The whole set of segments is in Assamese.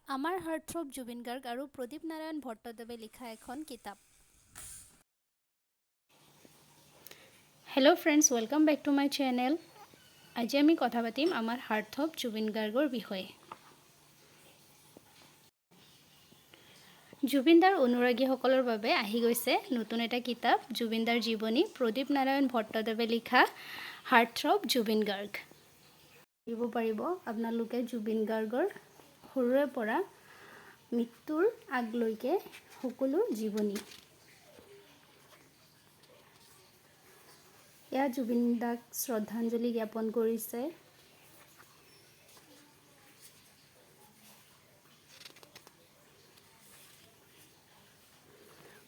আমাৰ হাৰ্টথ্ৰব জুবিন গাৰ্গ আৰু প্ৰদীপ নাৰায়ণ ভট্টদেৱে লিখা এখন কিতাপ। Hello' friends, welcome back to my channel. আজি আমি কথা পাতিম আমাৰ হাৰ্টথ্ৰব জুবিন গাৰ্গৰ বিষয়ে। জুবিনদাৰ অনুৰাগীসকলৰ বাবে আহি গৈছে নতুন এটা কিতাপ, জুবিনদাৰ জীৱনী, প্ৰদীপ নাৰায়ণ ভট্টদেৱে লিখা হাৰ্টথ্ৰব জুবিন গাৰ্গ। পঢ়িব পাৰিব আপোনালোকে জুবিন গাৰ্গৰ সৰুৰে পৰা মৃত্যুৰ আগলৈকে সকলো জীৱনী। এয়া জুবিন দাক শ্ৰদ্ধাঞ্জলি জ্ঞাপন কৰিছে।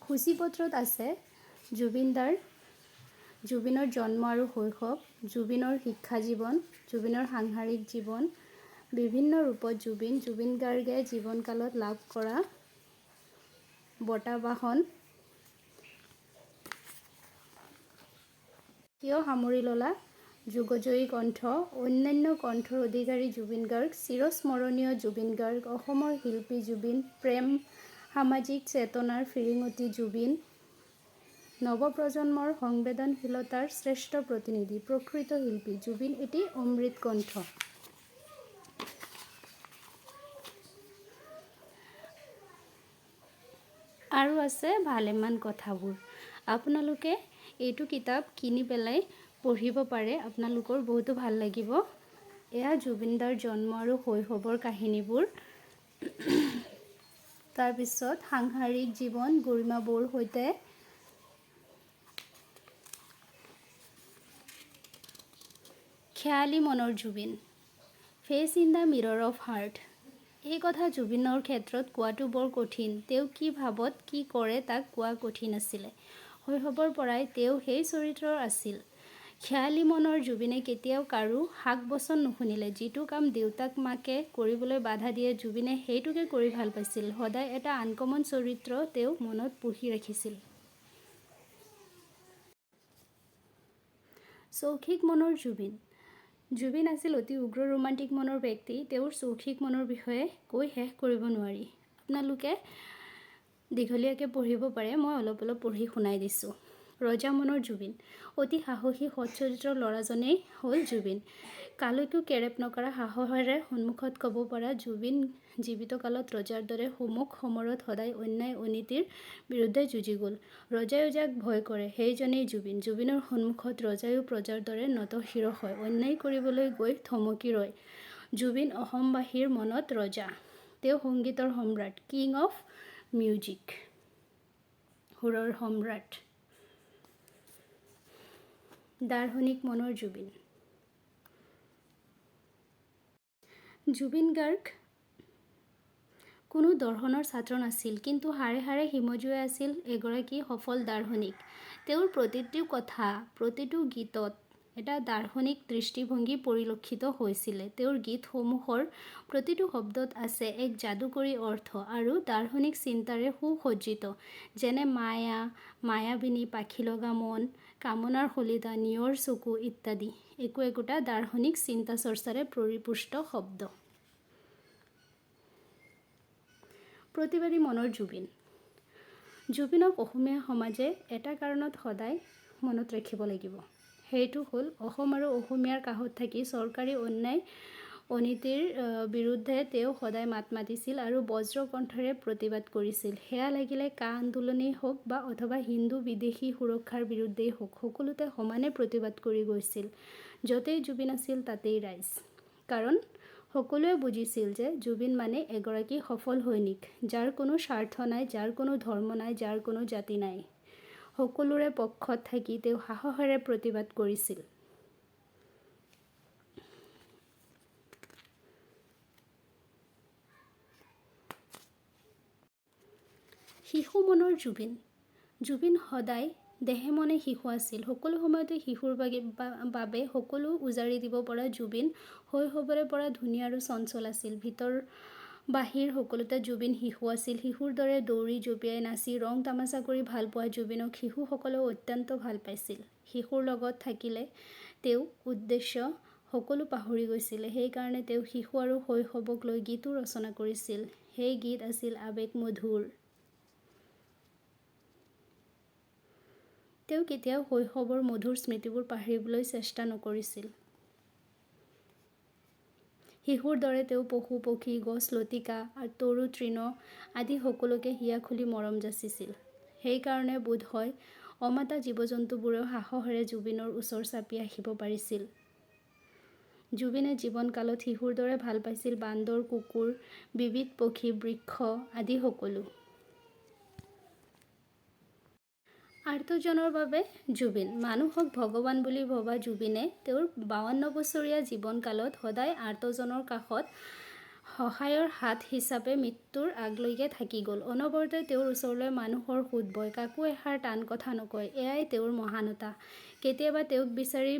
সূচীপত্ৰত আছে জুবিনৰ জন্ম আৰু শৈশৱ, জুবিনৰ শিক্ষা জীৱন, জুবিনৰ সাংসাৰিক জীৱন, বিভিন্ন ৰূপত জুবিন গাৰ্গে জীৱনকালত লাভ কৰা বঁটা বাহন কিয় সামৰি ল'লা যুগজয়ী কণ্ঠ, অন্যান্য কণ্ঠৰ অধিকাৰী জুবিন গাৰ্গ, চিৰস্মৰণীয় জুবিন গাৰ্গ, অসমৰ শিল্পী জুবিন, প্ৰেম সামাজিক চেতনাৰ ফিৰিঙতি জুবিন, নৱপ্ৰজন্মৰ সংবেদনশীলতাৰ শ্ৰেষ্ঠ প্ৰতিনিধি, প্ৰকৃত শিল্পী জুবিন এটি অমৃত কণ্ঠ। আৰু আছে ভালেমান কথাবোৰ। আপোনালোকে এইটো কিতাপ কিনি পেলাই পঢ়িব পাৰে, আপোনালোকৰ বহুতো ভাল লাগিব। এয়া জুবিনদাৰ জন্ম আৰু শৈশৱৰ কাহিনীবোৰ। তাৰপিছত সাংসাৰিক জীৱন, গৰিমা বৌৰ সৈতে খেয়ালী মনৰ Zubeen, face in the মিৰৰ of heart. এই কথা জুবিনৰ ক্ষেত্ৰত কোৱাটো বৰ কঠিন। তেওঁ কি ভাবত কি কৰে তাক কোৱা কঠিন আছিলে। শৈশৱৰ পৰাই তেওঁ সেই চৰিত্ৰৰ আছিল। খেয়ালী মনৰ জুবিনে কেতিয়াও কাৰো হাক বচন নুশুনিলে। যিটো কাম দেউতাক মাকে কৰিবলৈ বাধা দিয়ে জুবিনে সেইটোকে কৰি ভাল পাইছিল। সদায় এটা আনকমন চৰিত্ৰ তেওঁ মনত পুহি ৰাখিছিল। চৌখিক মনৰ জুবিন আছিল অতি উগ্ৰ ৰোমান্টিক মনৰ ব্যক্তি। তেওঁৰ চৌখিক মনৰ বিষয়ে কৈ শেষ কৰিব নোৱাৰি। আপোনালোকে দীঘলীয়াকৈ পঢ়িব পাৰে, মই অলপ পঢ়ি শুনাই দিছোঁ। ৰজা মনৰ জুবিন, অতি সাহসী সৎ চৰিত্ৰৰ ল'ৰাজনেই হ'ল জুবিন। কালৈকো কেৰেপ নকৰা সাহসেৰে সন্মুখত ক'ব পৰা জুবিন জীৱিত কালত ৰজাৰ দৰে সমুখ সমৰত সদায় অন্যায় অনীতিৰ বিৰুদ্ধে যুঁজি গ'ল। ৰজায়ো যাক ভয় কৰে সেইজনেই জুবিন। জুবিনৰ সন্মুখত ৰজায়ো প্ৰজাৰ দৰে নতশিৰ হয়, অন্যায় কৰিবলৈ গৈ থমকি ৰয়। জুবিন অসমবাসীৰ মনত ৰজা। তেওঁ সংগীতৰ সম্ৰাট, কিং অফ মিউজিক, সুৰৰ সম্ৰাট। দাৰ্শনিক মনৰ জুবিন গাৰ্গ কোনো দৰ্শনৰ ছাত্ৰ নাছিল, কিন্তু হাড়ে হাড়ে হিমজুৱে আছিল এগৰাকী সফল দাৰ্শনিক। তেওঁৰ প্ৰতিটো কথা, প্ৰতিটো গীতত এটা দাৰ্শনিক দৃষ্টিভংগী পৰিলক্ষিত হৈছিলে। তেওঁৰ গীতসমূহৰ প্ৰতিটো শব্দত আছে এক যাদুকৰী অৰ্থ আৰু দাৰ্শনিক চিন্তাৰে সুসজ্জিত, যেনে মায়া, মায়াবিনী, পাখি লগা মন, কামনাৰ শলিতা, নিয়ৰ চকু ইত্যাদি। একোটা দাৰ্শনিক চিন্তা চৰ্চাৰে পৰিপুষ্ট শব্দ। প্ৰতিবাদী মনৰ জুবিনক অসমীয়া সমাজে এটা কাৰণত সদায় মনত ৰাখিব লাগিব। সেইটো হ'ল অসম আৰু অসমীয়াৰ কাষত থাকি চৰকাৰী অন্যায় অনীতিৰ বিৰুদ্ধে তেওঁ সদায় মাত মাতিছিল আৰু বজ্ৰ কণ্ঠৰে প্ৰতিবাদ কৰিছিল। সেয়া লাগিলে কা আন্দোলনেই হওক বা অথবা হিন্দু বিদেশী সুৰক্ষাৰ বিৰুদ্ধেই হওক, সকলোতে সমানে প্ৰতিবাদ কৰি গৈছিল। য'তেই জুবিন আছিল তাতেই ৰাইজ। কাৰণ সকলোৱে বুজিছিল যে জুবিন মানে এগৰাকী সফল সৈনিক, যাৰ কোনো স্বাৰ্থ নাই, যাৰ কোনো ধৰ্ম নাই, যাৰ কোনো জাতি নাই। সকলোৰে পক্ষত থাকি তেওঁ সাহসেৰে প্ৰতিবাদ কৰিছিল। শিশু মনৰ জুবিন সদায় দেহে মনে শিশু আছিল। সকলো সময়তে শিশুৰ বাবে সকলো উজাৰি দিব পৰা জুবিন শৈশৱৰে পৰা ধুনীয়া আৰু চঞ্চল আছিল। ভিতৰ বাহিৰ সকলোতে জুবিন শিশু আছিল। শিশুৰ দৰে দৌৰি জঁপিয়াই নাচি ৰং তামাচা কৰি ভাল পোৱা জুবিনক শিশুসকলেও অত্যন্ত ভাল পাইছিল। শিশুৰ লগত থাকিলে তেওঁ উদ্দেশ্য সকলো পাহৰি গৈছিল। সেইকাৰণে তেওঁ শিশু আৰু শৈশৱক লৈ গীতো ৰচনা কৰিছিল। সেই গীত আছিল আৱেগমধুৰ। তেওঁ কেতিয়াও শৈশৱৰ মধুৰ স্মৃতিবোৰ পাহৰিবলৈ চেষ্টা নকৰিছিল। শিশুৰ দৰে তেওঁ পশু পক্ষী, গছ লতিকা আৰু তৰু তৃণ আদি সকলোকে হিয়া খুলি মৰম যাচিছিল। সেইকাৰণে বোধ হয় অমাতা জীৱ জন্তুবোৰেও সাহসেৰে জুবিনৰ ওচৰ চাপি আহিব পাৰিছিল। জুবিনে জীৱনকালত শিশুৰ দৰে ভাল পাইছিল বান্দৰ, কুকুৰ, বিবিধ পক্ষী, বৃক্ষ আদি সকলো। আৰ্তজনৰ বাবে জুবিন। মানুহক ভগৱান বুলি ভবা জুবিনে তেওঁৰ 52 বছৰীয়া জীৱনকালত সদায় আৰ্তজনৰ কাষত সহায়ৰ হাত হিচাপে মৃত্যুৰ আগলৈকে থাকি গ'ল। অনবৰতে তেওঁৰ ওচৰলৈ মানুহৰ সোঁত বয়, কাকো এষাৰ টান কথা নকয়। এয়াই তেওঁৰ মহানতা। কেতিয়াবা তেওঁক বিচাৰি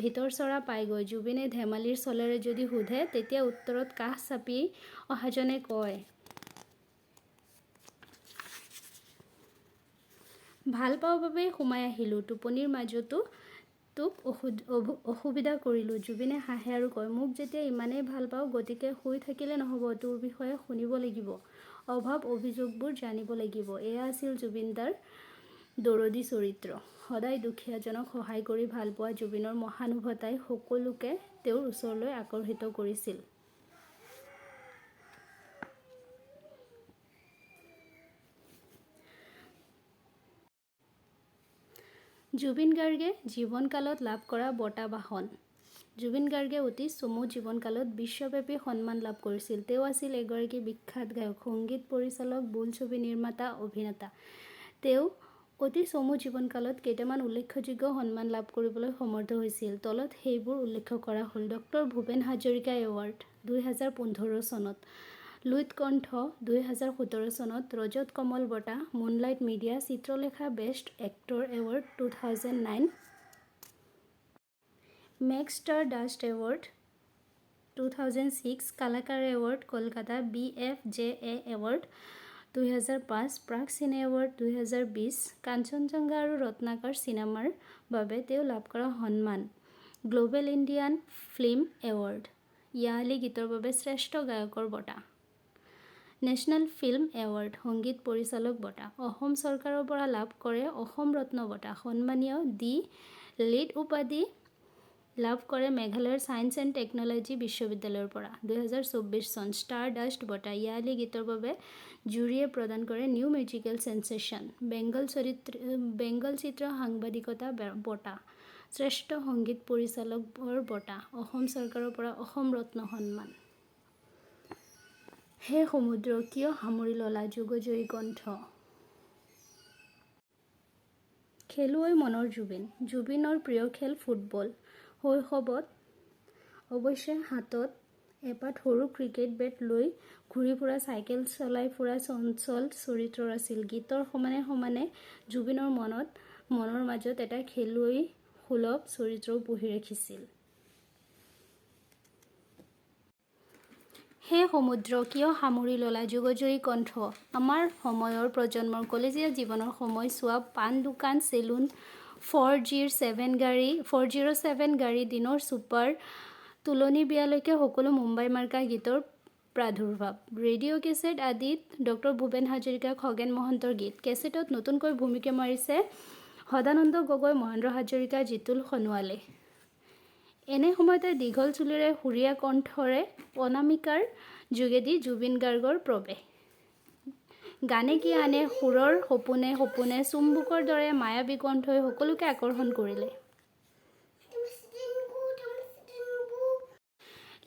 ভিতৰচৰা পায়গৈ। জুবিনে ধেমালিৰ চলেৰে যদি সোধে, তেতিয়া উত্তৰত কাষ চাপি অহাজনে কয়, ভাল পাওঁ বাবেই সোমাই আহিলোঁ, টোপনিৰ মাজতো তোক অসুবিধা কৰিলোঁ। জুবিনে হাঁহে আৰু কয়, মোক যেতিয়া ইমানেই ভাল পাওঁ, গতিকে শুই থাকিলে নহ'ব, তোৰ বিষয়ে শুনিব লাগিব, অভাৱ অভিযোগবোৰ জানিব লাগিব। এয়া আছিল জুবিনদাৰ দৰদী চৰিত্ৰ। সদায় দুখীয়াজনক সহায় কৰি ভাল পোৱা জুবিনৰ মহানুভৱতাই সকলোকে তেওঁৰ ওচৰলৈ আকৰ্ষিত কৰিছিল। জুবিন গাৰ্গে জীৱনকালত লাভ কৰা বঁটা বাহন। জুবিন গাৰ্গে অতি চমু জীৱনকালত বিশ্বব্যাপী সন্মান লাভ কৰিছিল। তেওঁ আছিল এগৰাকী বিখ্যাত গায়ক, সংগীত পৰিচালক, বোলছবি নিৰ্মাতা, অভিনেতা। তেওঁ অতি চমু জীৱনকালত কেইটামান উল্লেখযোগ্য সন্মান লাভ কৰিবলৈ সমৰ্থ হৈছিল। তলত সেইবোৰ উল্লেখ কৰা হ'ল। ডক্টৰ ভূপেন হাজৰিকা এৱাৰ্ড 2015 চনত, লুইত কণ্ঠ 2017 চনত, ৰজত কমল বঁটা, moonlight media Chitralekha best actor award 2009, max stardust award 2006, Kalakar award Kolkata, BFJA award 2005, Prag cine award 2020, Kanchanjangha আৰু ৰত্নাকৰ চিনেমাৰ বাবে তেওঁ লাভ কৰা সন্মান, গ্ল'বেল ইণ্ডিয়ান ফিল্ম এৱাৰ্ড, য়ালি গীতৰ বাবে শ্ৰেষ্ঠ গায়কৰ বঁটা, নেশ্যনেল ফিল্ম এৱাৰ্ড, সংগীত পৰিচালক বঁটা, অসম চৰকাৰৰ পৰা লাভ কৰে অসম ৰত্ন বঁটা, সন্মানীয় ডি লিট উপাধি লাভ কৰে মেঘালয়ৰ ছায়েন্স এণ্ড টেকন'লজি বিশ্ববিদ্যালয়ৰ পৰা। 2024 চন, ষ্টাৰ ডাষ্ট বঁটা, য়ালি গীতৰ বাবে জুৰীয়ে প্ৰদান কৰে নিউ মিউজিকেল চেনছেশ্যন, বেংগল চিত্ৰ সাংবাদিকতা বঁটা, শ্ৰেষ্ঠ সংগীত পৰিচালকৰ বঁটা, অসম চৰকাৰৰ পৰা অসম ৰত্ন সন্মান। হে সমুদ্ৰ কিয় সামৰি ল'লা যুগজয়ী কণ্ঠ। খেলুৱৈ মনৰ জুবিন। জুবিনৰ প্ৰিয় খেল ফুটবল। শৈশৱত অৱশ্যে হাতত এপাত সৰু ক্ৰিকেট বেট লৈ ঘূৰি ফুৰা, চাইকেল চলাই ফুৰা চঞ্চল চৰিত্ৰৰ আছিল। গীতৰ সমানে সমানে জুবিনৰ মনৰ মাজত এটা খেলুৱৈ সুলভ চৰিত্ৰও পুহি ৰাখিছিল। হে সমুদ্ৰ কিয় সামৰি ল'লা যুগজয়ী কণ্ঠ। আমাৰ সময়ৰ প্ৰজন্মৰ কলেজীয়া জীৱনৰ সময়ছোৱা পাণ দোকান, চেলুন, 407 গাড়ী, দিনৰ ছুপাৰ, তুলনি বিয়ালৈকে সকলো মুম্বাই মাৰ্কা গীতৰ প্ৰাদুৰ্ভাৱ। ৰেডিঅ' কেছেট আদিত ডক্টৰ ভূপেন হাজৰিকা, খগেন মহন্তৰ গীত। কেছেটত নতুনকৈ ভূমিকা মাৰিছে সদানন্দ গগৈ, মহেন্দ্ৰ হাজৰিকা, জিতুল সোণোৱালে। এনে সময়তে দীঘল চুলিৰে সুৰীয়া কণ্ঠৰে অনামিকাৰ যোগেদি জুবিন গাৰ্গৰ প্ৰৱেশ। গানে কি আনে সুৰৰ সপোনে সপোনে, চুম্বুকৰ দৰে মায়াবী কণ্ঠই সকলোকে আকৰ্ষণ কৰিলে।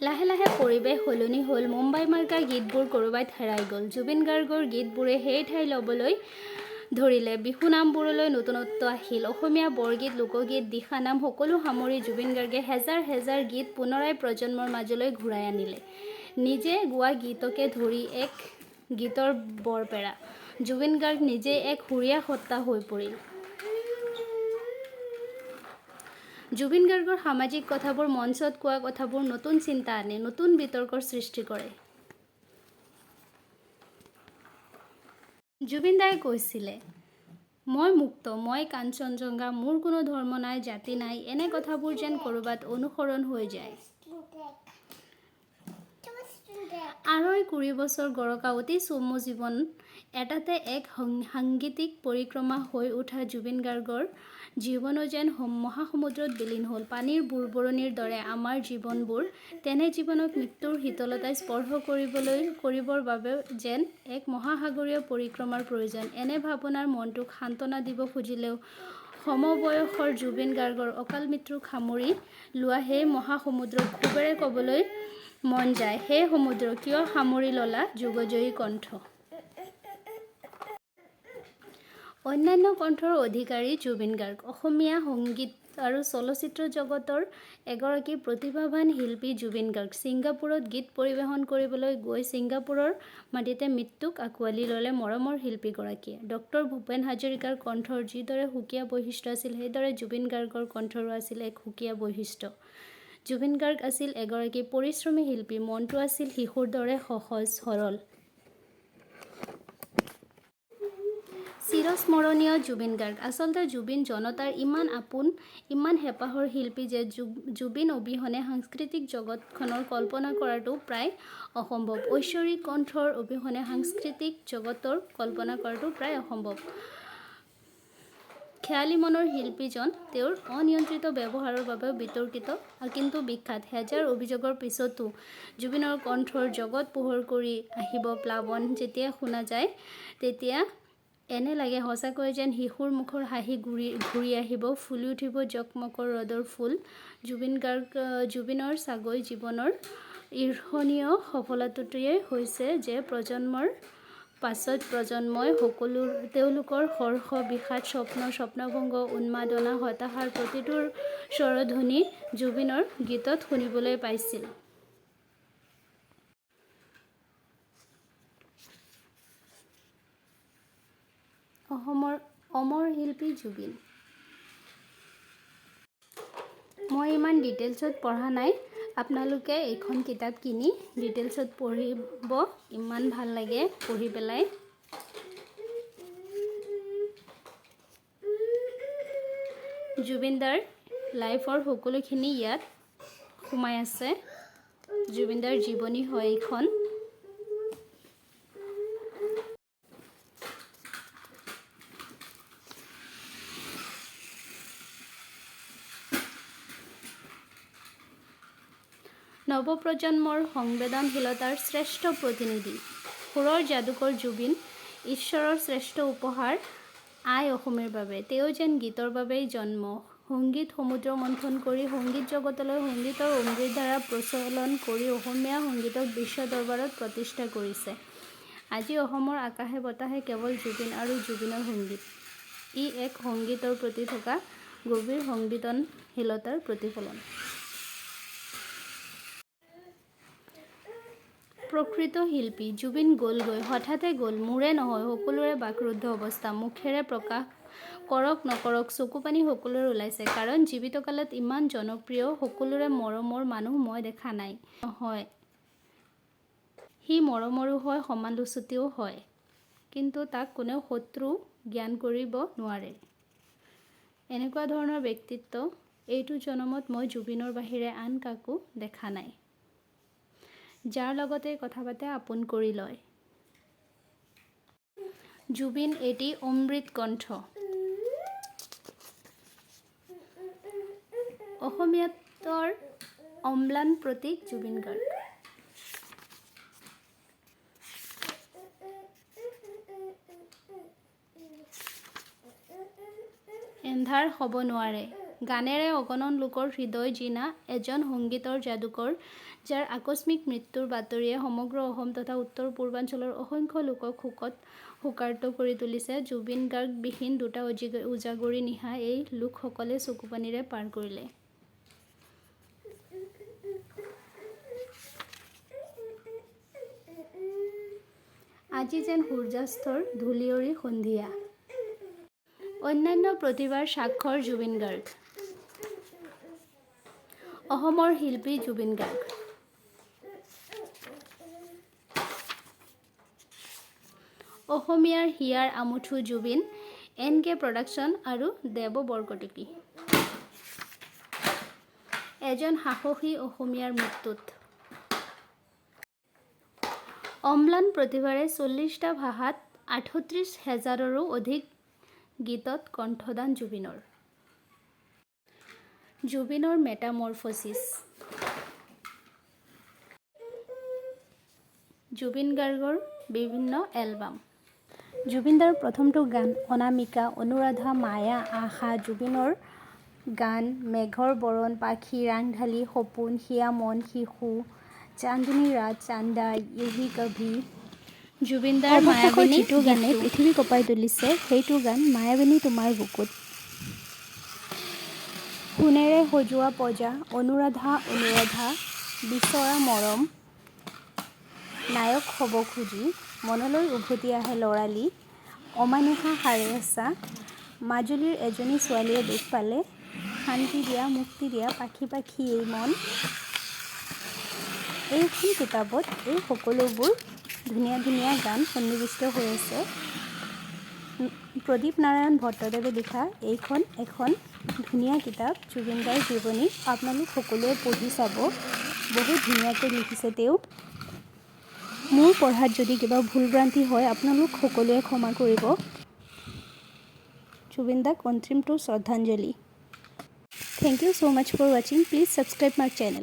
লাহে লাহে পৰিৱেশ সলনি হ'ল, মুম্বাই মাৰ্কা গীতবোৰ ক'ৰবাত হেৰাই গ'ল। জুবিন গাৰ্গৰ গীতবোৰে সেই ঠাই ল'বলৈ ধৰিলে। বিহু নামবোৰলৈ নতুনত্ব আহিল। অসমীয়া বৰগীত, লোকগীত, দিহানাম সকলো সামৰি জুবিন গাৰ্গে হেজাৰ হেজাৰ গীত পুনৰাই প্ৰজন্মৰ মাজলৈ ঘূৰাই আনিলে। নিজে গোৱা গীতকে ধৰি এক গীতৰ বৰপেৰা। জুবিন গাৰ্গ নিজেই এক সুৰীয়া সত্তা হৈ পৰিল। জুবিন গাৰ্গৰ সামাজিক কথাবোৰ, মঞ্চত কোৱা কথাবোৰ নতুন চিন্তা আনে, নতুন বিতৰ্কৰ সৃষ্টি কৰে। জুবিন দাই কৈছিলে, মই মুক্ত, মই কাঞ্চনজংঘা, মোৰ কোনো ধৰ্ম নাই, জাতি নাই, এনে কথাবোৰ যেন ক'ৰবাত অনুসৰণ হৈ যায়। 20 বছৰ গৰকা অতি চমু জীৱন এটাতে এক সাংগীতিক পৰিক্ৰমা হৈ উঠা জুবিন গাৰ্গৰ জীৱনো যেন মহাসমুদ্ৰত বিলীন হ'ল। পানীৰ বুৰবুৰণিৰ দৰে আমাৰ জীৱনবোৰ, তেনে জীৱনক মৃত্যুৰ শীতলতাই স্পৰ্শ কৰিবৰ বাবে যেন এক মহাসাগৰীয় পৰিক্ৰমাৰ প্ৰয়োজন। এনে ভাৱনাৰ মনটোক সান্তনা দিব খুজিলেও সমবয়সৰ জুবিন গাৰ্গৰ অকাল মৃত্যুক সামৰি লোৱা সেই মহাসমুদ্ৰক ক্ষোভেৰে ক'বলৈ মন যায়, হে সমুদ্ৰ কিয় সামৰি ল'লা যুগজয়ী কণ্ঠ। অন্যান্য কণ্ঠৰ অধিকাৰী জুবিন গাৰ্গ অসমীয়া সংগীত আৰু চলচ্চিত্ৰ জগতৰ এগৰাকী প্ৰতিভাৱান শিল্পী জুবিন গাৰ্গ ছিংগাপুৰত গীত পৰিৱেশন কৰিবলৈ গৈ ছিংগাপুৰৰ মাটিতে মৃত্যুক আঁকোৱালি ল'লে মৰমৰ শিল্পীগৰাকীয়ে। ডক্টৰ ভূপেন হাজৰিকাৰ কণ্ঠৰ যিদৰে সুকীয়া বৈশিষ্ট্য আছিল, সেইদৰে জুবিন গাৰ্গৰ কণ্ঠৰো আছিল এক সুকীয়া বৈশিষ্ট্য। জুবিন গাৰ্গ আছিল এগৰাকী পৰিশ্ৰমী শিল্পী, মনটো আছিল শিশুৰ দৰে সহজ সৰল। চিৰস্মৰণীয় জুবিন গাৰ্গ। আচলতে জুবিন জনতাৰ ইমান আপোন, ইমান হেঁপাহৰ শিল্পী যে জুবিন অবিহনে সাংস্কৃতিক জগতখনৰ কল্পনা কৰাটো প্ৰায় অসম্ভৱ। ঐশ্বৰিক কণ্ঠৰ অবিহনে সাংস্কৃতিক জগতৰ কল্পনা কৰাটো প্ৰায় অসম্ভৱ। খেয়ালী মনৰ শিল্পীজন তেওঁৰ অনিয়ন্ত্ৰিত ব্যৱহাৰৰ বাবেও বিতৰ্কিত কিন্তু বিখ্যাত। হেজাৰ অভিযোগৰ পিছতো জুবিনৰ কণ্ঠৰ জগত পোহৰ কৰি আহিব প্লাৱন যেতিয়া শুনা যায়, তেতিয়া এনে লাগে সঁচাকৈ যেন শিশুৰ মুখৰ হাঁহি ঘূৰি আহিব, ফুলি উঠিব জকমকৰ ৰ'দৰ ফুল। জুবিনৰ চাগৈ জীৱনৰ ঈৰ্ষণীয় সফলতাটোৱেই হৈছে যে প্ৰজন্মৰ পাছত প্ৰজন্মই তেওঁলোকৰ হৰ্ষ, বিষাদ, স্বপ্নভংগ, উন্মাদনা, হতাশাৰ প্ৰতিটো স্বৰধ্বনি জুবিনৰ গীতত শুনিবলৈ পাইছিল। অসমৰ অমৰ শিল্পী জুবিন। মই ইমান ডিটেইলছত পঢ়া নাই, আপোনালোকে এইখন কিতাপ কিনি ডিটেইলছত পঢ়িব, ইমান ভাল লাগে পঢ়ি পেলাই। জুবিনদাৰ লাইফৰ সকলোখিনি ইয়াত সোমাই আছে। জুবিনদাৰ জীৱনী হয় এইখন। নৱপ্ৰজন্মৰ সংবেদনশীলতাৰ শ্ৰেষ্ঠ প্ৰতিনিধি, সুৰৰ যাদুকৰ জুবিন, ঈশ্বৰৰ শ্ৰেষ্ঠ উপহাৰ আই অসমীৰ বাবে। তেওঁ যেন গীতৰ বাবেই জন্ম, সংগীত সমুদ্ৰ মন্থন কৰি সংগীত জগতলৈ সংগীতৰ অমৃতধাৰা প্ৰচলন কৰি অসমীয়া সংগীতক বিশ্ব দৰবাৰত প্ৰতিষ্ঠা কৰিছে। আজি অসমৰ আকাশে বতাহে কেৱল জুবিন আৰু জুবিনৰ সংগীত। ই এক সংগীতৰ প্ৰতি থকা গভীৰ সংবেদনশীলতাৰ প্ৰতিফলন। প্ৰকৃত শিল্পী জুবিন গ'লগৈ, হঠাতে গ'ল, মোৰে নহয় সকলোৰে বাকৰুদ্ধ অৱস্থা। মুখেৰে প্ৰকাশ কৰক নকৰক চকুপানী সকলোৰে ওলাইছে। কাৰণ জীৱিত কালত ইমান জনপ্ৰিয়, সকলোৰে মৰমৰ মানুহ মই দেখা নাই। নহয়, সি মৰমৰো হয়, সমালোচিতও হয়, কিন্তু তাক কোনেও শত্ৰু জ্ঞান কৰিব নোৱাৰে। এনেকুৱা ধৰণৰ ব্যক্তিত্ব এইটো জনমত মই জুবিনৰ বাহিৰে আন কাকো দেখা নাই, যাৰ লগতে কথা পাতে আপোন কৰি লয়। জুবিন এটি অমৃত কণ্ঠ। অসমীয়াতৰ অম্লান প্ৰতীক জুবিন গাৰ্গ। এন্ধাৰ হ'ব নোৱাৰে। গানেৰে অগণন লোকৰ হৃদয় জিনা এজন সংগীতৰ যাদুকৰ, যাৰ আকস্মিক মৃত্যুৰ বাতৰিয়ে সমগ্ৰ অসম তথা উত্তৰ পূৰ্বাঞ্চলৰ অসংখ্য লোকক শোকাৰ্ত কৰি তুলিছে। জুবিন গাৰ্গ বিহীন দুটা উজাগৰি নিশা এই লোকসকলে চকুপানীৰে পাৰ কৰিলে। আজি যেন সূৰ্যাস্তৰ ধূলিয়ৰী সন্ধিয়া। অন্যান্য প্ৰতিভাৰ স্বাক্ষৰ জুবিন গাৰ্গ। অসমৰ শিল্পী জুবিন গাৰ্গ। অসমীয়াৰ হিয়াৰ আমঠু জুবিন NK প্ৰডাকশ্যন আৰু দেৱ বৰকটকী। এজন সাহসী অসমীয়াৰ মৃত্যুত। অম্লান প্ৰতিভাৰে 40টা ভাষাত 38,000ৰো অধিক গীতত কণ্ঠদান জুবিনৰ। জুবিনৰ মেটামৰফচিছ। জুবিন গাৰ্গৰ বিভিন্ন এলবাম। জুবিনদাৰ প্ৰথমটো গান অনামিকা, অনুৰাধা, মায়া, আশা। জুবিনৰ গান মেঘৰ বৰণ, পাখি, ৰাংঢালী, সপোন, হিয়া মন, শিশু, চান্দনী ৰাত, চান্দা, ইউহি কভি। জুবিনদাৰ মায়াবিনী যিটো গানে পৃথিৱী কঁপাই তুলিছে সেইটো গান মায়াবিনী তোমাৰ বুকুত। সোণেৰে সজোৱা পজা, অনুৰাধা অনুৰাধা, বিচৰা মৰম, নায়ক হ'ব খুজি, মনলৈ উভতি আহে লৰালি, অমানিশা সাৰে আছা, মাজুলীৰ এজনী ছোৱালীয়ে দুখ পালে, শান্তি দিয়া মুক্তি দিয়া, পাখি পাখি এই মন। এইখন কিতাপত এই সকলোবোৰ ধুনীয়া ধুনীয়া গান সন্নিৱিষ্ট হৈ আছে। প্ৰদীপ নাৰায়ণ ভট্টদেৱে লিখা এইখন এখন ধুনীয়া কিতাপ জুবিনদাৰ জীৱনী। আপোনালোক সকলোৱে পঢ়ি চাব, বহুত ধুনীয়াকৈ লিখিছে তেওঁ। মোৰ পঢ়াত যদি কিবা ভুলভ্ৰান্তি হয় আপোনালোক সকলোৱে ক্ষমা কৰিব। জুবিনদাক অন্তিমটো শ্ৰদ্ধাঞ্জলি। Thank you so much for watching. Please subscribe my channel.